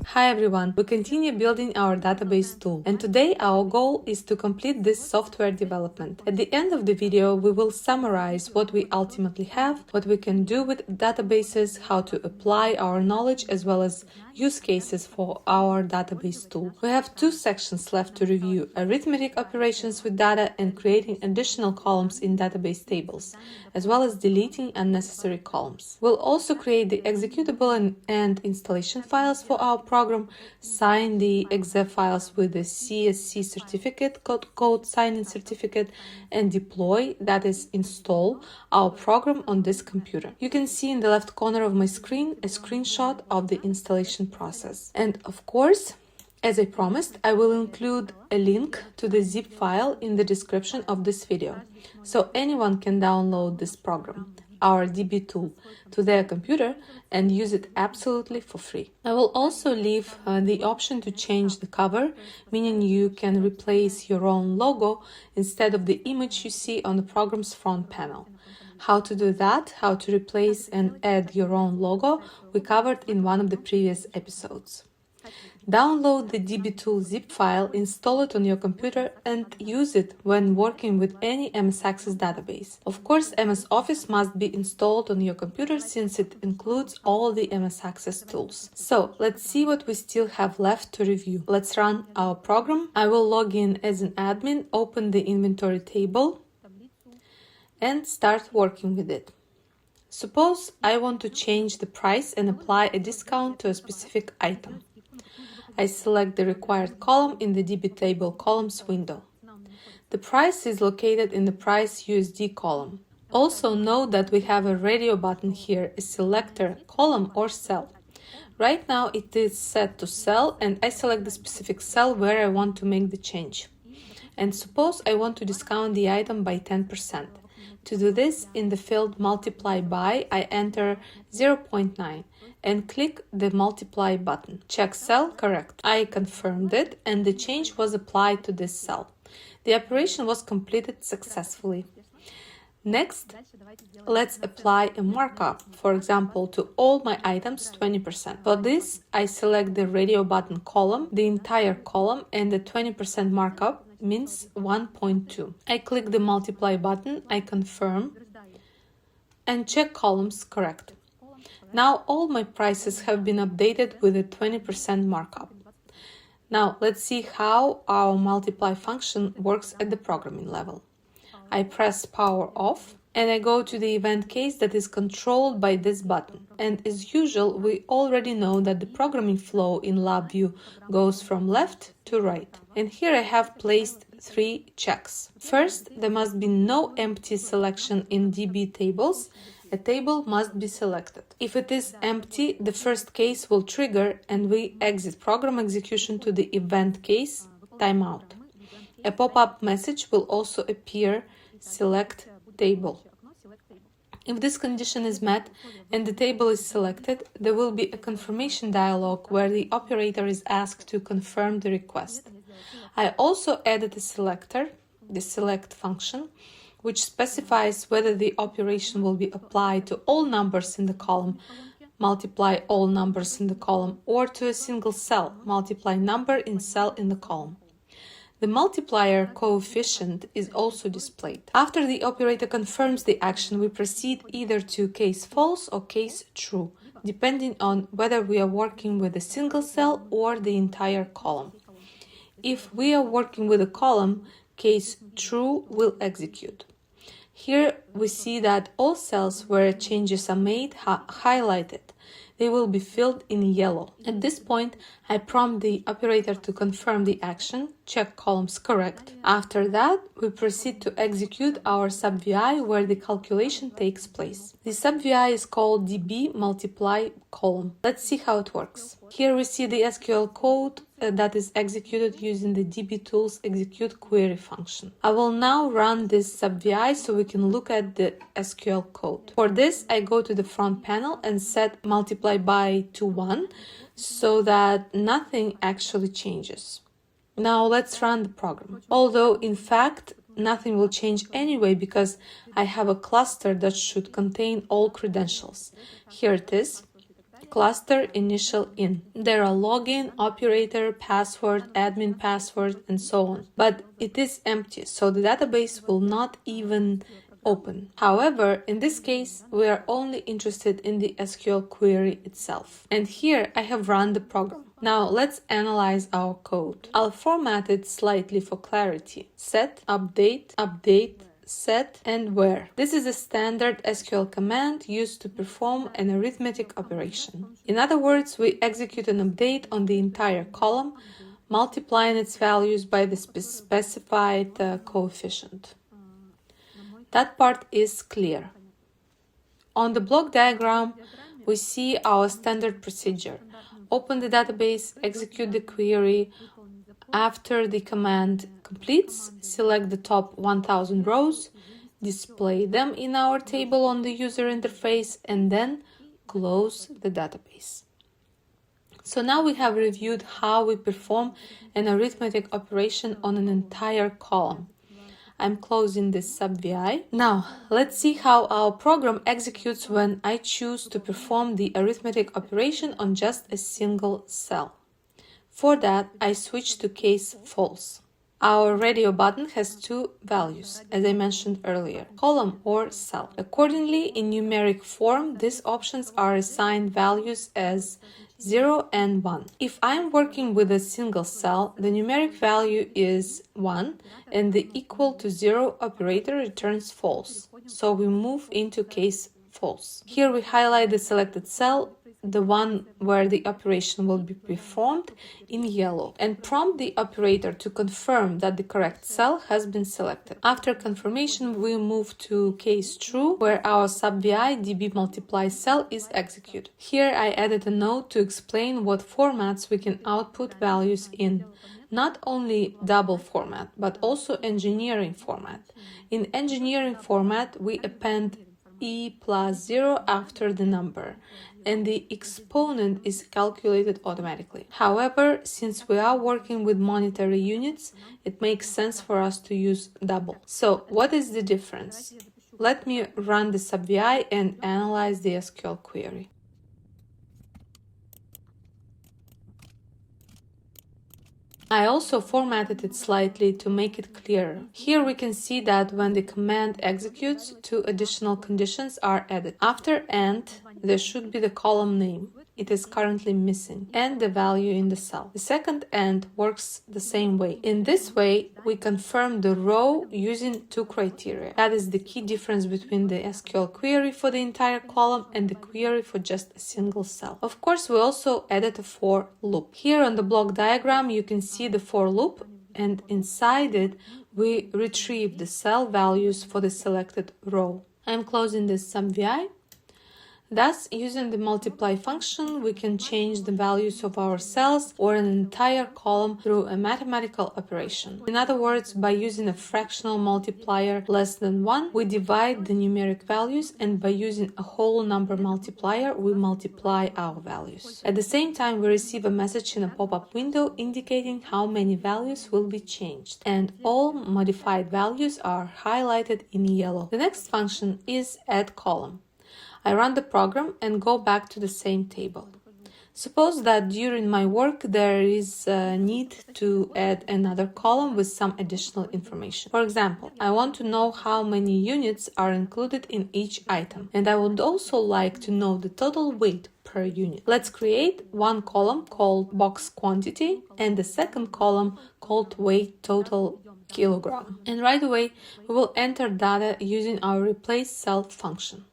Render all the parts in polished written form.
Hi everyone, we continue building our database tool, and today our goal is to complete this software development. At the end of the video, we will summarize what we ultimately have, what we can do with databases, how to apply our knowledge, as well as use cases for our database tool. We have two sections left to review: arithmetic operations with data and creating additional columns in database tables, as well as deleting unnecessary columns. We'll also create the executable and installation files for our program, sign the exe files with the CSC certificate, code signing certificate, and deploy, that is, install our program on this computer. You can see in the left corner of my screen a screenshot of the installation process. And of course, as I promised, I will include a link to the zip file in the description of this video, so anyone can download this program, our DB tool, to their computer and use it absolutely for free. I will also leave the option to change the cover, meaning you can replace your own logo instead of the image you see on the program's front panel. How to do that, how to replace and add your own logo, we covered in one of the previous episodes. Download the dbtool zip file, install it on your computer, and use it when working with any MS Access database. Of course, MS Office must be installed on your computer since it includes all the MS Access tools. So, let's see what we still have left to review. Let's run our program. I will log in as an admin, open the inventory table, and start working with it. Suppose I want to change the price and apply a discount to a specific item. I select the required column in the DB table columns window. The price is located in the price USD column. Also note that we have a radio button here, a selector, column or cell. Right now it is set to cell, and I select the specific cell where I want to make the change. And suppose I want to discount the item by 10%. To do this, in the field multiply by, I enter 0.9 and click the multiply button. Check cell, correct. I confirmed it and the change was applied to this cell. The operation was completed successfully. Next, let's apply a markup, for example, to all my items 20%. For this, I select the radio button column, the entire column, and the 20% markup means 1.2. I click the multiply button, I confirm, and check columns correct. Now all my prices have been updated with a 20% markup. Now let's see how our multiply function works at the programming level. I press power off and I go to the event case that is controlled by this button. And as usual, we already know that the programming flow in LabVIEW goes from left to right. And here I have placed 3 checks. First, there must be no empty selection in DB tables. A table must be selected. If it is empty, the first case will trigger and we exit program execution to the event case, timeout. A pop-up message will also appear, select table. If this condition is met and the table is selected, there will be a confirmation dialog where the operator is asked to confirm the request. I also added a selector, the select function, which specifies whether the operation will be applied to all numbers in the column, multiply all numbers in the column, or to a single cell, multiply number in cell in the column. The multiplier coefficient is also displayed. After the operator confirms the action, we proceed either to case false or case true, depending on whether we are working with a single cell or the entire column. If we are working with a column, case true will execute. Here we see that all cells where changes are made are highlighted. They will be filled in yellow. At this point, I prompt the operator to confirm the action, check columns correct. After that, we proceed to execute our sub-VI where the calculation takes place. The sub-VI is called db multiply column. Let's see how it works. Here we see the SQL code that is executed using the dbtools execute query function. I will now run this sub-VI so we can look at the SQL code. For this, I go to the front panel and set multiply by to 1 so that nothing actually changes. Now let's run the program. Although in fact, nothing will change anyway because I have a cluster that should contain all credentials. Here it is. cluster initial in. There are login, operator, password, admin password, and so on. But it is empty, so the database will not even open. However, in this case, we are only interested in the SQL query itself. And here I have run the program. Now let's analyze our code. I'll format it slightly for clarity. Set, update, update, set, and where. This is a standard SQL command used to perform an arithmetic operation. In other words, we execute an update on the entire column, multiplying its values by the specified coefficient. That part is clear. On the block diagram, we see our standard procedure. Open the database, execute the query. After the command completes, select the top 1000 rows, display them in our table on the user interface, and then close the database. So now we have reviewed how we perform an arithmetic operation on an entire column. I'm closing this sub-VI. Now, let's see how our program executes when I choose to perform the arithmetic operation on just a single cell. For that, I switch to case false. Our radio button has two values, as I mentioned earlier, column or cell. Accordingly, in numeric form, these options are assigned values as 0 and 1. If I'm working with a single cell, the numeric value is 1 and the equal to 0 operator returns false. So we move into case false. Here we highlight the selected cell, the one where the operation will be performed, in yellow, and prompt the operator to confirm that the correct cell has been selected. After confirmation, we move to case true, where our sub-VI db multiply cell is executed. Here I added a note to explain what formats we can output values in. Not only double format, but also engineering format. In engineering format, we append e plus 0 after the number, and the exponent is calculated automatically. However, since we are working with monetary units, it makes sense for us to use double. So, what is the difference? Let me run the sub-VI and analyze the SQL query. I also formatted it slightly to make it clearer. Here we can see that when the command executes, two additional conditions are added. After AND, there should be the column name. It is currently missing, and the value in the cell. The second AND works the same way. In this way, we confirm the row using two criteria. That is the key difference between the SQL query for the entire column and the query for just a single cell. Of course, we also added a for loop. Here on the block diagram, you can see the for loop, and inside it, we retrieve the cell values for the selected row. I'm closing this sub-VI. Thus, using the multiply function, we can change the values of our cells or an entire column through a mathematical operation. In other words, by using a fractional multiplier less than 1, we divide the numeric values, and by using a whole number multiplier, we multiply our values. At the same time, we receive a message in a pop-up window indicating how many values will be changed, and all modified values are highlighted in yellow. The next function is add column. I run the program and go back to the same table. Suppose that during my work there is a need to add another column with some additional information. For example, I want to know how many units are included in each item, and I would also like to know the total weight per unit. Let's create one column called box quantity and the second column called weight total kilogram. And right away, we will enter data using our replace cell function.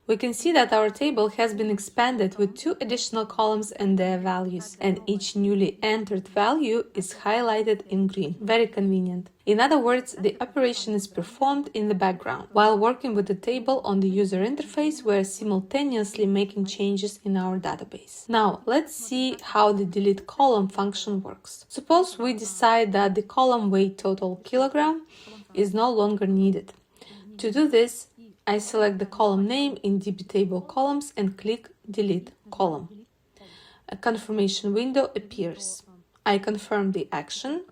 We can see that our table has been expanded with two additional columns and their values, and each newly entered value is highlighted in green. Very convenient. In other words, the operation is performed in the background. While working with the table on the user interface, we are simultaneously making changes in our database. Now, let's see how the delete column function works. Suppose we decide that the column weight total kilogram is no longer needed. To do this, I select the column name in DB table columns and click delete column. a confirmation window appears. I confirm the action.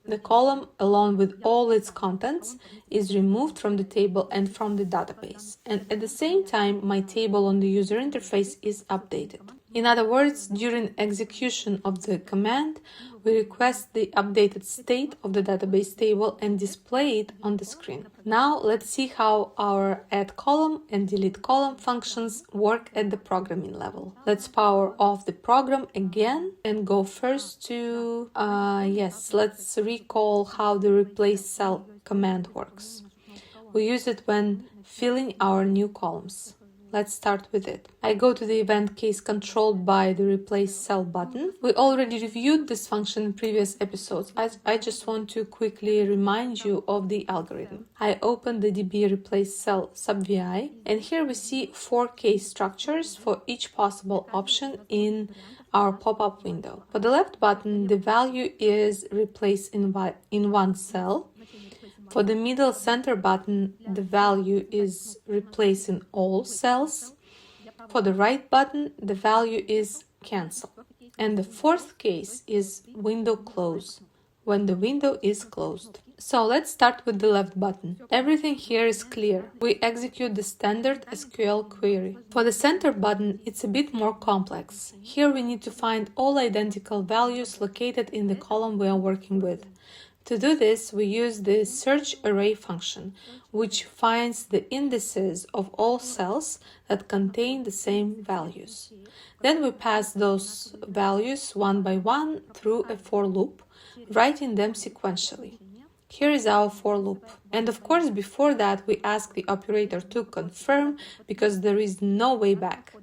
The column, along with all its contents, is removed from the table and from the database, and at the same time, my table on the user interface is updated. In other words, during execution of the command, we request the updated state of the database table and display it on the screen. Now, let's see how our add column and delete column functions work at the programming level. Let's power off the program again and go first to, let's recall how the replace cell command works. We use it when filling our new columns. Let's start with it. I go to the event case controlled by the replace cell button. We already reviewed this function in previous episodes. I just want to quickly remind you of the algorithm. I open the DB replace cell sub-VI, and here we see 4 case structures for each possible option in our pop-up window. For the left button, the value is replaced in one cell. For the middle center button, the value is replaced in all cells. For the right button, the value is cancel. And the fourth case is window close, when the window is closed. So let's start with the left button. Everything here is clear. We execute the standard SQL query. For the center button, it's a bit more complex. Here we need to find all identical values located in the column we are working with. To do this, we use the search array function, which finds the indices of all cells that contain the same values. Then we pass those values one by one through a for loop, writing them sequentially. Here is our for loop. And of course, before that, we ask the operator to confirm because there is no way back.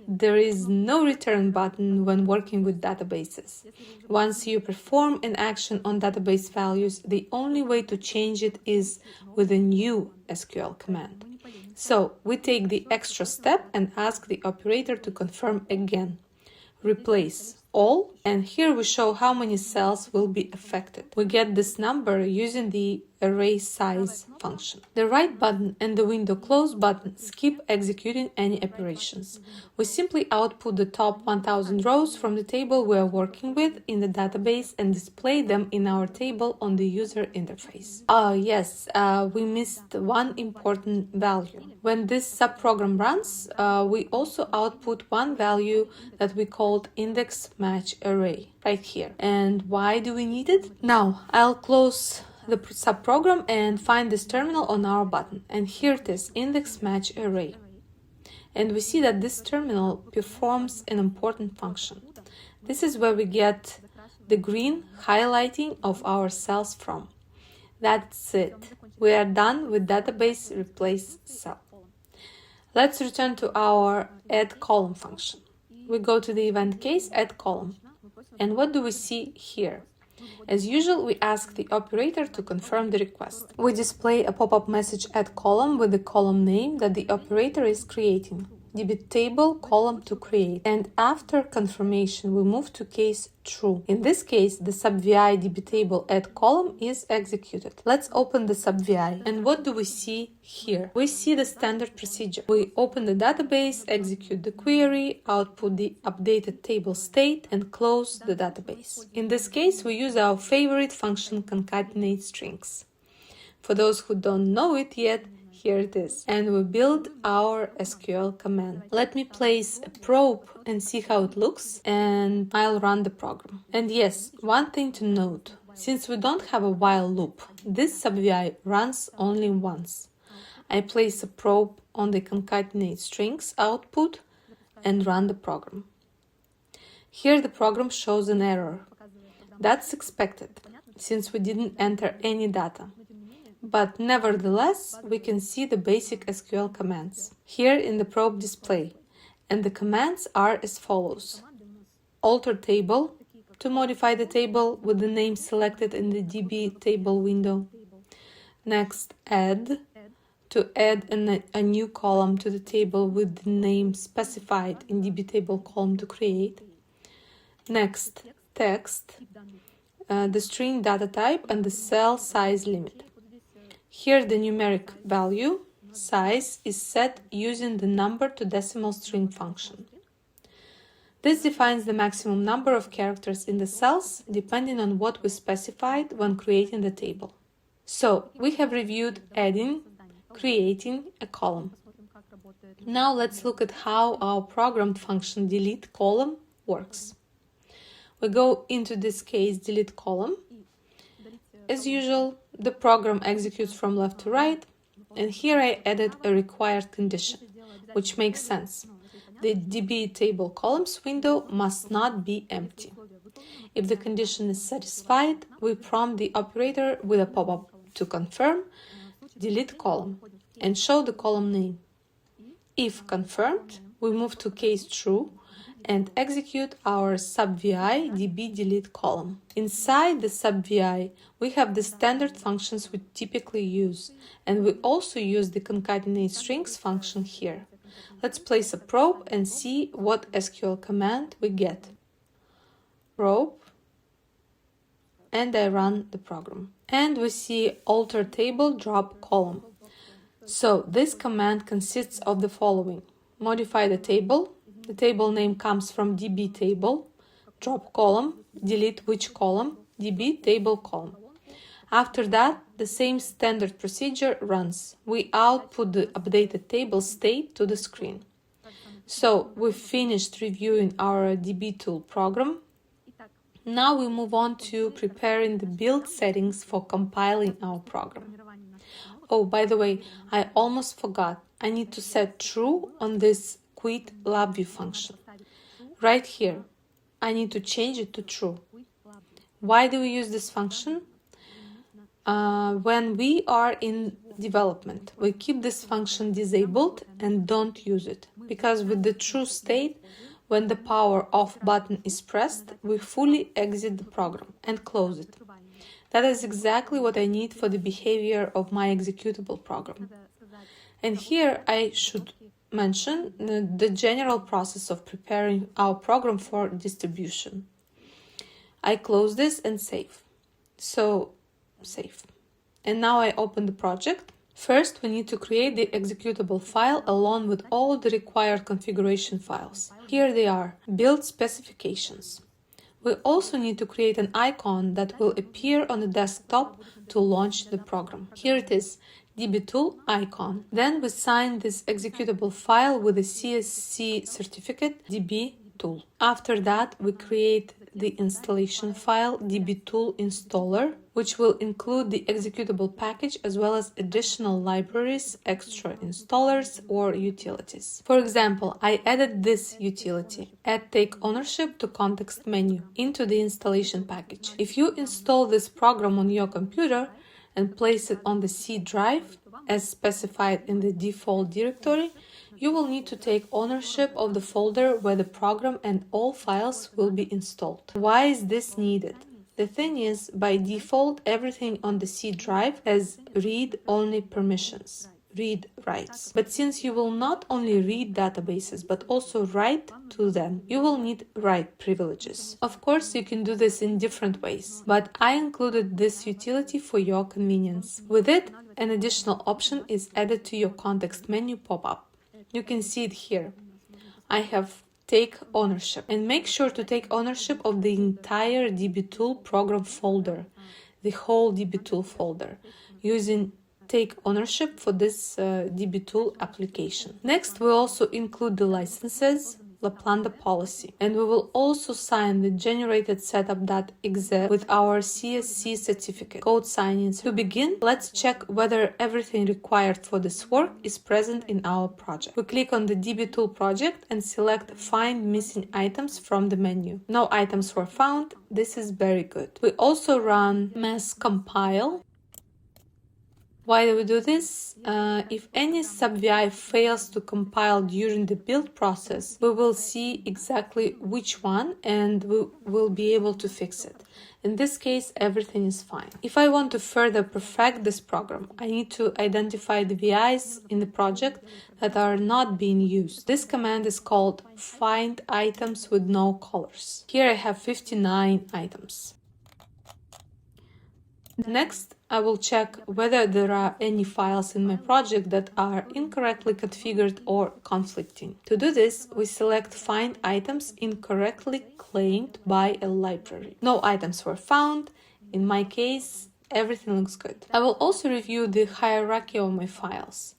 There is no return button when working with databases. Once you perform an action on database values, the only way to change it is with a new SQL command. So we take the extra step and ask the operator to confirm again. Replace all, and here we show how many cells will be affected. We get this number using the array size function. The right button and the window close button skip executing any operations. We simply output the top 1000 rows from the table we are working with in the database and display them in our table on the user interface. We missed one important value. When this subprogram runs, we also output one value that we called index match array right here. And why do we need it? Now, I'll close the subprogram and find this terminal on our button. And here it is, index match array. And we see that this terminal performs an important function. This is where we get the green highlighting of our cells from. That's it. We are done with database replace cell. Let's return to our add column function. We go to the event case, add column. And what do we see here? As usual, we ask the operator to confirm the request. We display a pop-up message add column with the column name that the operator is creating. DB table column to create. And after confirmation, we move to case true. In this case, the sub-VI DB table add column is executed. Let's open the sub-VI. And what do we see here? We see the standard procedure. We open the database, execute the query, output the updated table state, and close the database. In this case, we use our favorite function concatenate strings. For those who don't know it yet, here it is. And we build our SQL command. Let me place a probe and see how it looks, and I'll run the program. And yes, one thing to note. Since we don't have a while loop, this sub-VI runs only once. I place a probe on the concatenate strings output and run the program. Here the program shows an error. That's expected, since we didn't enter any data. But nevertheless, we can see the basic SQL commands here in the probe display, and the commands are as follows. Alter table to modify the table with the name selected in the DB table window. Next, add to add a new column to the table with the name specified in DB table column to create. Next, text, the string data type and the cell size limit. Here the numeric value, size, is set using the number to decimal string function. This defines the maximum number of characters in the cells depending on what we specified when creating the table. So, we have reviewed adding, creating a column. Now let's look at how our programmed function delete column works. We go into this case delete column. As usual, the program executes from left to right, and here I added a required condition, which makes sense. The DB table columns window must not be empty. If the condition is satisfied, we prompt the operator with a pop-up to confirm, delete column, and show the column name. If confirmed, we move to case true and execute our sub-vi db delete column. Inside the sub-vi, we have the standard functions we typically use, and we also use the concatenate strings function here. Let's place a probe and see what SQL command we get. Probe, and I run the program. And we see alter table drop column. So this command consists of the following. Modify the table name comes from db table, drop column, delete which column, db table column. After that, the same standard procedure runs. We output the updated table state to the screen. So we finished reviewing our db tool program. Now we move on to preparing the build settings for compiling our program. Oh, by the way, I almost forgot. I need to set true on this quit LabVIEW function. Right here, I need to change it to true. Why do we use this function? When we are in development, we keep this function disabled and don't use it, because with the true state, when the power off button is pressed, we fully exit the program and close it. That is exactly what I need for the behavior of my executable program. And here I should mention the general process of preparing our program for distribution. I close this and save. So, save. And now I open the project. First, we need to create the executable file along with all the required configuration files. Here they are, build specifications. We also need to create an icon that will appear on the desktop to launch the program. Here it is, dbtool icon. Then we sign this executable file with a CSC certificate dbtool. After that, we create the installation file dbtool installer, which will include the executable package as well as additional libraries, extra installers, or utilities. For example, I added this utility, add take ownership to context menu, into the installation package. If you install this program on your computer and place it on the C drive, as specified in the default directory, you will need to take ownership of the folder where the program and all files will be installed. Why is this needed? The thing is, by default, everything on the C drive has read-only permissions, read writes. But since you will not only read databases, but also write to them, you will need write privileges. Of course, you can do this in different ways, but I included this utility for your convenience. With it, an additional option is added to your context menu pop-up. You can see it here. I have take ownership, and make sure to take ownership of the entire dbtool program folder, the whole dbtool folder, using take ownership for this dbtool application. Next, we also include the licenses, Laplanda policy, and we will also sign the generated setup.exe with our CSC certificate, code signings. To begin, let's check whether everything required for this work is present in our project. We click on the dbtool project and select find missing items from the menu. No items were found. This is very good. We also run mass compile. Why do we do this? If any sub-vi fails to compile during the build process, we will see exactly which one and we will be able to fix it. In this case, everything is fine. If I want to further perfect this program, I need to identify the VIs in the project that are not being used. This command is called find items with no colors. Here I have 59 items. Next, I will check whether there are any files in my project that are incorrectly configured or conflicting. To do this, we select Find Items Incorrectly Claimed by a Library. No items were found. In my case, everything looks good. I will also review the hierarchy of my files.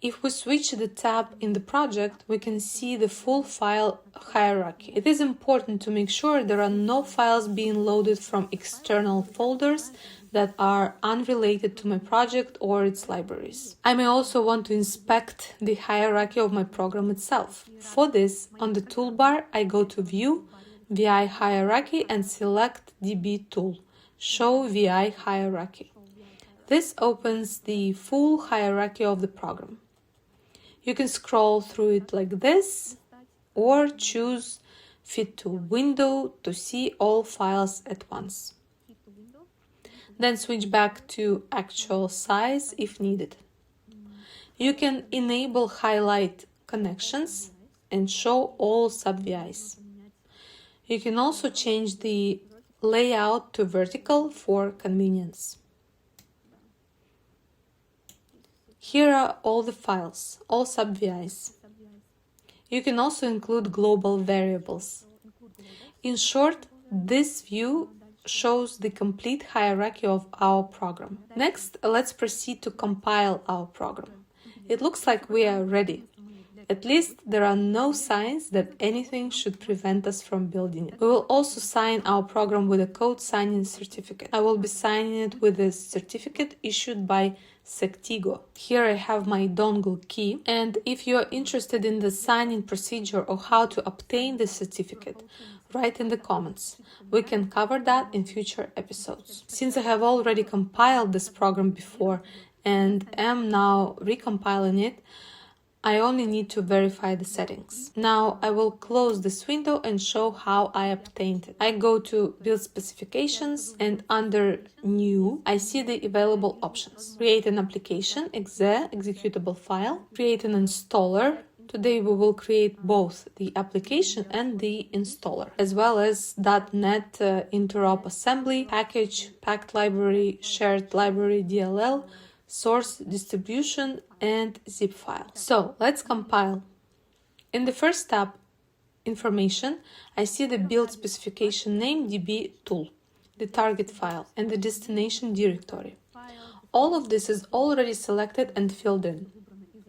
If we switch the tab in the project, we can see the full file hierarchy. It is important to make sure there are no files being loaded from external folders that are unrelated to my project or its libraries. I may also want to inspect the hierarchy of my program itself. For this, on the toolbar, I go to View, VI Hierarchy and select DB Tool, Show VI Hierarchy. This opens the full hierarchy of the program. You can scroll through it like this, or choose Fit to Window to see all files at once. Then switch back to actual size if needed. You can enable highlight connections and show all sub-VIs. You can also change the layout to vertical for convenience. Here are all the files, all sub-VIs. You can also include global variables. In short, this view shows the complete hierarchy of our program. Next, let's proceed to compile our program. It looks like we are ready. At least there are no signs that anything should prevent us from building it. We will also sign our program with a code signing certificate. I will be signing it with a certificate issued by Sectigo. Here I have my dongle key, and if you are interested in the signing procedure or how to obtain the certificate, write in the comments. We can cover that in future episodes. Since I have already compiled this program before and am now recompiling it, I only need to verify the settings. Now I will close this window and show how I obtained it. I go to Build Specifications and under New, I see the available options. Create an application, executable file, create an installer. Today we will create both the application and the installer, as well as .NET interop assembly, package, packed library, shared library, DLL, source distribution, and zip file. So let's compile. In the first tab, Information, I see the build specification name DB tool, the target file, and the destination directory. All of this is already selected and filled in.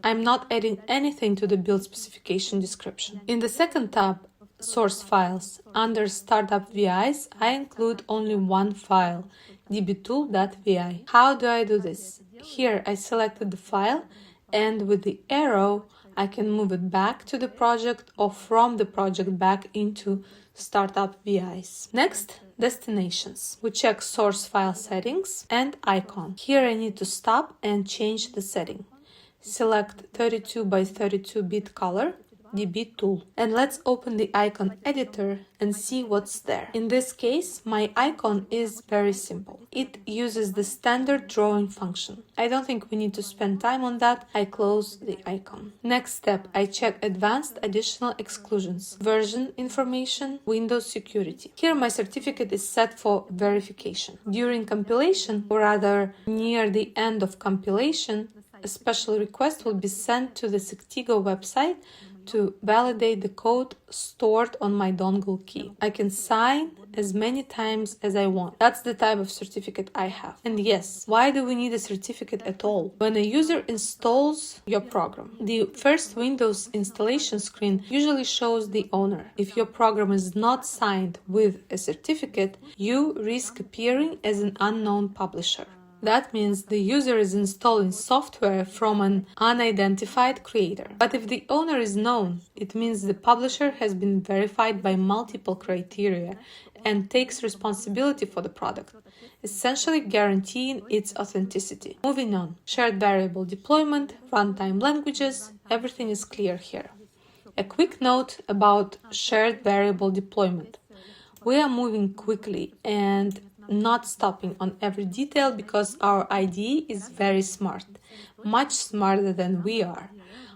I'm not adding anything to the build specification description. In the second tab, Source Files, under Startup VIs, I include only one file, dbtool.vi. How do I do this? Here I selected the file, and with the arrow I can move it back to the project or from the project back into Startup VIs. Next, Destinations. We check Source File Settings and Icon. Here I need to stop and change the setting. Select 32 by 32 bit color, DB tool. And let's open the icon editor and see what's there. In this case, my icon is very simple. It uses the standard drawing function. I don't think we need to spend time on that. I close the icon. Next step, I check advanced additional exclusions, version information, Windows security. Here my certificate is set for verification. During compilation, or rather near the end of compilation, a special request will be sent to the Sectigo website to validate the code stored on my dongle key. I can sign as many times as I want. That's the type of certificate I have. And yes, why do we need a certificate at all? When a user installs your program, the first Windows installation screen usually shows the owner. If your program is not signed with a certificate, you risk appearing as an unknown publisher. That means the user is installing software from an unidentified creator. But if the owner is known, it means the publisher has been verified by multiple criteria and takes responsibility for the product, essentially guaranteeing its authenticity. Moving on, shared variable deployment, runtime languages, everything is clear here. A quick note about shared variable deployment. We are moving quickly and not stopping on every detail because our IDE is very smart, much smarter than we are.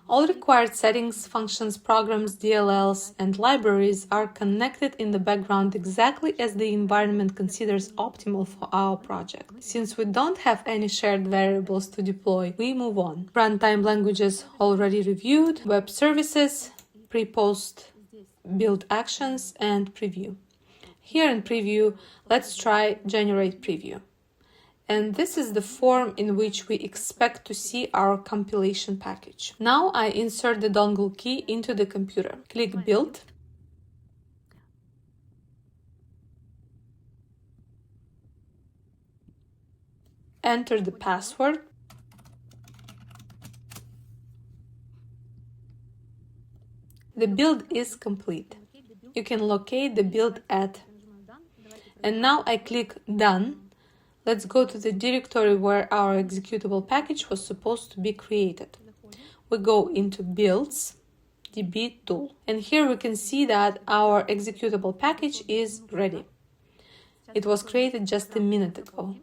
All required settings, functions, programs, DLLs, and libraries are connected in the background exactly as the environment considers optimal for our project. Since we don't have any shared variables to deploy, we move on. Runtime languages already reviewed, web services, pre-post build actions, and preview. Here in preview, let's try generate preview. And this is the form in which we expect to see our compilation package. Now I insert the dongle key into the computer. Click Build. Enter the password. The build is complete. You can locate the build at. And now I click Done. Let's go to the directory where our executable package was supposed to be created. We go into Builds, DB tool, and here we can see that our executable package is ready. It was created just a minute ago.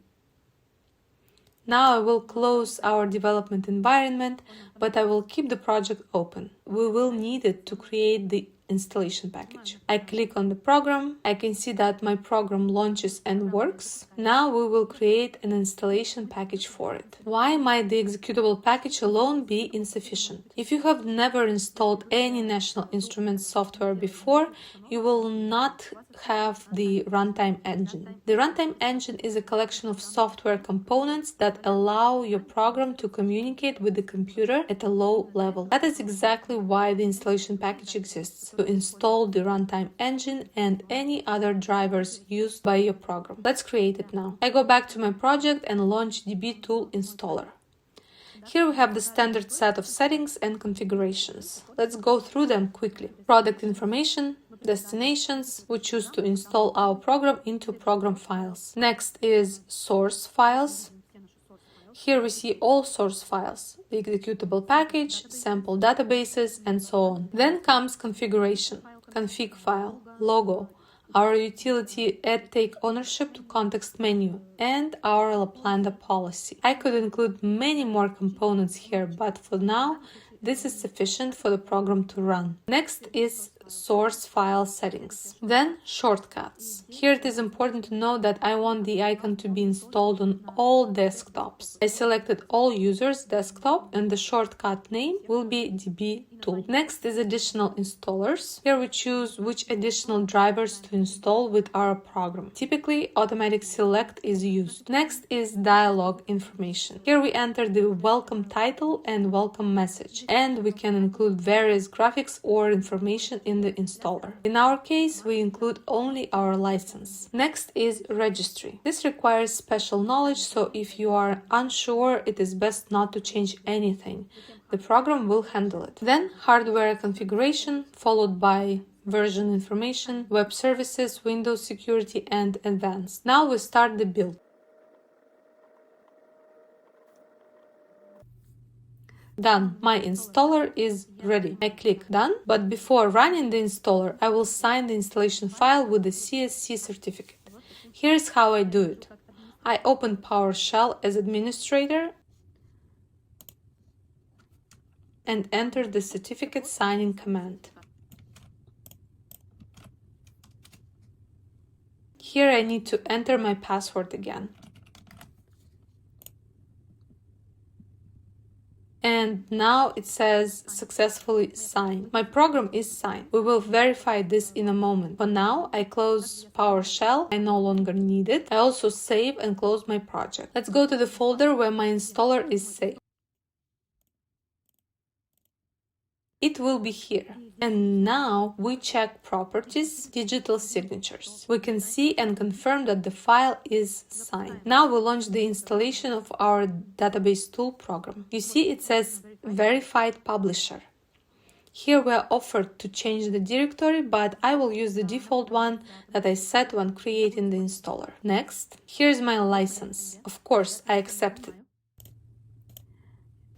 Now I will close our development environment, but I will keep the project open. We will need it to create the installation package. I click on the program. I can see that my program launches and works. Now we will create an installation package for it. Why might the executable package alone be insufficient? If you have never installed any National Instruments software before, you will not have the runtime engine. The runtime engine is a collection of software components that allow your program to communicate with the computer at a low level. That is exactly why the installation package exists, to install the runtime engine and any other drivers used by your program. Let's create it now. I go back to my project and launch DB tool installer. Here we have the standard set of settings and configurations. Let's go through them quickly. Product information, destinations. We choose to install our program into program files. Next is source files. Here we see all source files, the executable package, sample databases, and so on. Then comes configuration, config file, logo, our utility add take ownership to context menu, and our Laplanda policy. I could include many more components here, but for now, this is sufficient for the program to run. Next is source file settings. Then shortcuts. Here it is important to know that I want the icon to be installed on all desktops. I selected all users desktop and the shortcut name will be DB tool. Next is additional installers. Here we choose which additional drivers to install with our program. Typically, automatic select is used. Next is dialog information. Here we enter the welcome title and welcome message, and we can include various graphics or information in the installer. In our case, we include only our license. Next is registry. This requires special knowledge, so if you are unsure, it is best not to change anything. The program will handle it. Then hardware configuration, followed by version information, web services, Windows security, and advanced. Now we start the build. Done. My installer is ready. I click Done, but before running the installer, I will sign the installation file with the CSC certificate. Here's how I do it. I open PowerShell as administrator and enter the certificate signing command. Here I need to enter my password again. And now it says successfully signed. My program is signed. We will verify this in a moment. For now, I close PowerShell. I no longer need it. I also save and close my project. Let's go to the folder where my installer is saved. It will be here. And now we check properties, digital signatures. We can see and confirm that the file is signed. Now we launch the installation of our database tool program. You see it says verified publisher. Here we are offered to change the directory, but I will use the default one that I set when creating the installer. Next, here's my license. Of course, I accept it.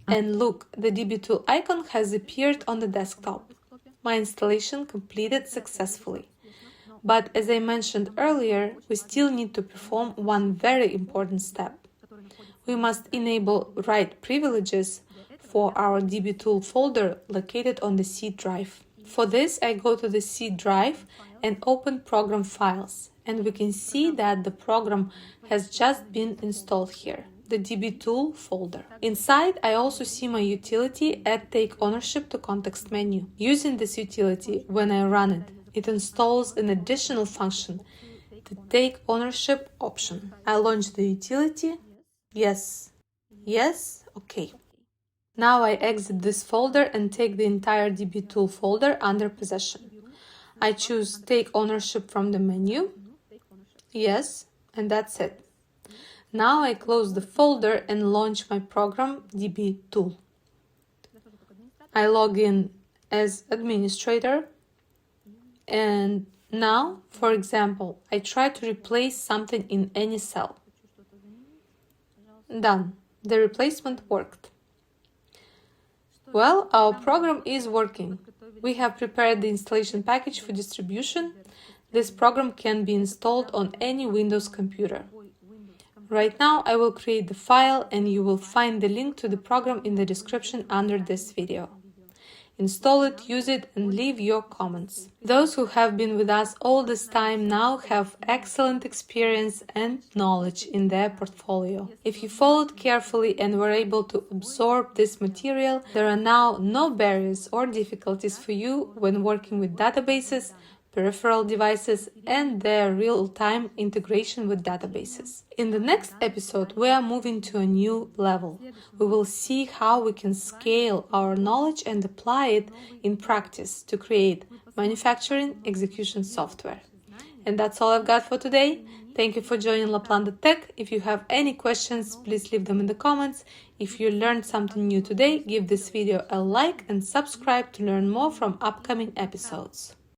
And look, the DB tool icon has appeared on the desktop. My installation completed successfully. But as I mentioned earlier, we still need to perform one very important step. We must enable write privileges for our dbtool folder located on the C drive. For this, I go to the C drive and open program files, and we can see that the program has just been installed here, the dbtool folder. Inside, I also see my utility add take ownership to context menu. Using this utility, when I run it, it installs an additional function, the take ownership option. I launch the utility. Yes. Yes. Okay. Now I exit this folder and take the entire dbtool folder under possession. I choose take ownership from the menu. Yes, and that's it. Now I close the folder and launch my program dbtool. I log in as administrator, and now, for example, I try to replace something in any cell. Done. The replacement worked. Well, our program is working. We have prepared the installation package for distribution. This program can be installed on any Windows computer. Right now, I will create the file, and you will find the link to the program in the description under this video. Install it, use it, and leave your comments. Those who have been with us all this time now have excellent experience and knowledge in their portfolio. If you followed carefully and were able to absorb this material, there are now no barriers or difficulties for you when working with databases, peripheral devices, and their real-time integration with databases. In the next episode, we are moving to a new level. We will see how we can scale our knowledge and apply it in practice to create manufacturing execution software. And that's all I've got for today. Thank you for joining Laplanda Tech. If you have any questions, please leave them in the comments. If you learned something new today, give this video a like and subscribe to learn more from upcoming episodes.